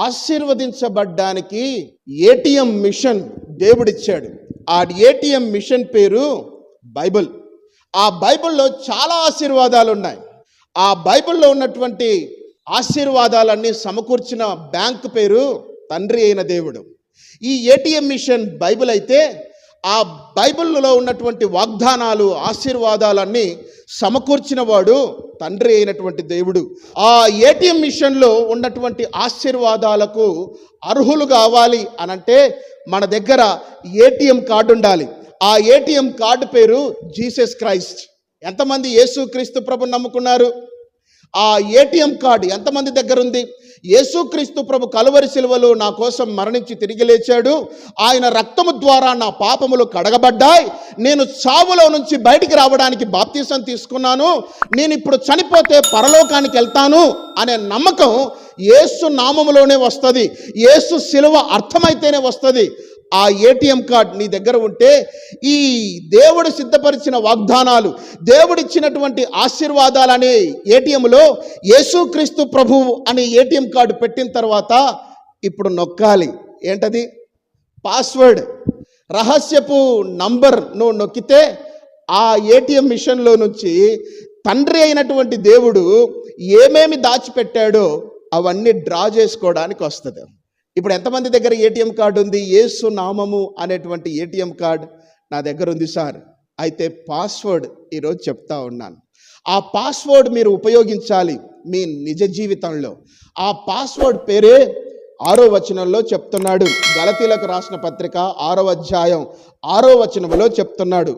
ఆశీర్వదించబడ్డానికి ATM machine దేవుడిచ్చాడు. ఆ ATM machine పేరు బైబిల్. ఆ బైబిల్లో చాలా ఆశీర్వాదాలు ఉన్నాయి. ఆ బైబిల్లో ఉన్నటువంటి ఆశీర్వాదాలన్నీ సమకూర్చిన బ్యాంక్ పేరు తండ్రి అయిన దేవుడు. ఈ ఏటీఎం మిషన్ బైబిల్ అయితే ఆ బైబిల్లో ఉన్నటువంటి వాగ్దానాలు, ఆశీర్వాదాలన్నీ సమకూర్చిన వాడు తండ్రి అయినటువంటి దేవుడు. ఆ ఏటీఎం మిషన్లో ఉన్నటువంటి ఆశీర్వాదాలకు అర్హులు కావాలి అనంటే మన దగ్గర ఏటీఎం కార్డు ఉండాలి. ఆ ఏటీఎం కార్డు పేరు జీసస్ క్రైస్ట్. ఎంతమంది యేసుక్రీస్తు ప్రభుని నమ్ముకున్నారు? ఆ ఏటీఎం కార్డు ఎంతమంది దగ్గర ఉంది? యేసుక్రీస్తు ప్రభు కలువరి శిలువలో నా కోసం మరణించి తిరిగి లేచాడు. ఆయన రక్తము ద్వారా నా పాపములు కడగబడ్డాయి. నేను చావులో నుంచి బయటికి రావడానికి బాప్తీసం తీసుకున్నాను. నేను ఇప్పుడు చనిపోతే పరలోకానికి వెళ్తాను అనే నమ్మకం యేసు నామములోనే వస్తుంది. యేసు శిలువ అర్థమైతేనే వస్తుంది. ఆ ఏటీఎం కార్డ్ నీ దగ్గర ఉంటే ఈ దేవుడు సిద్ధపరిచిన వాగ్దానాలు, దేవుడిచ్చినటువంటి ఆశీర్వాదాలనే ఏటీఎంలో యేసుక్రీస్తు ప్రభువు అనే ఏటీఎం కార్డు పెట్టిన తర్వాత ఇప్పుడు నొక్కాలి. ఏంటది? పాస్వర్డ్, రహస్యపు నంబర్ నువ్వు నొక్కితే ఆ ఏటీఎం మిషన్లో నుంచి తండ్రి అయినటువంటి దేవుడు ఏమేమి దాచిపెట్టాడో అవన్నీ డ్రా చేసుకోవడానికి వస్తుంది. ఇప్పుడు ఎంతమంది దగ్గర ఏటీఎం కార్డు ఉంది? యేసు నామము అనేటువంటి ఏటీఎం కార్డు నా దగ్గర ఉంది సార్. అయితే పాస్వర్డ్ ఈరోజు చెప్తా ఉన్నాను. ఆ పాస్వర్డ్ మీరు ఉపయోగించాలి మీ నిజ జీవితంలో. ఆ పాస్వర్డ్ పేరే 6వ వచనంలో చెప్తున్నాడు. గలతీలకు రాసిన పత్రిక 6వ అధ్యాయం 6వ వచనంలో చెప్తున్నాడు.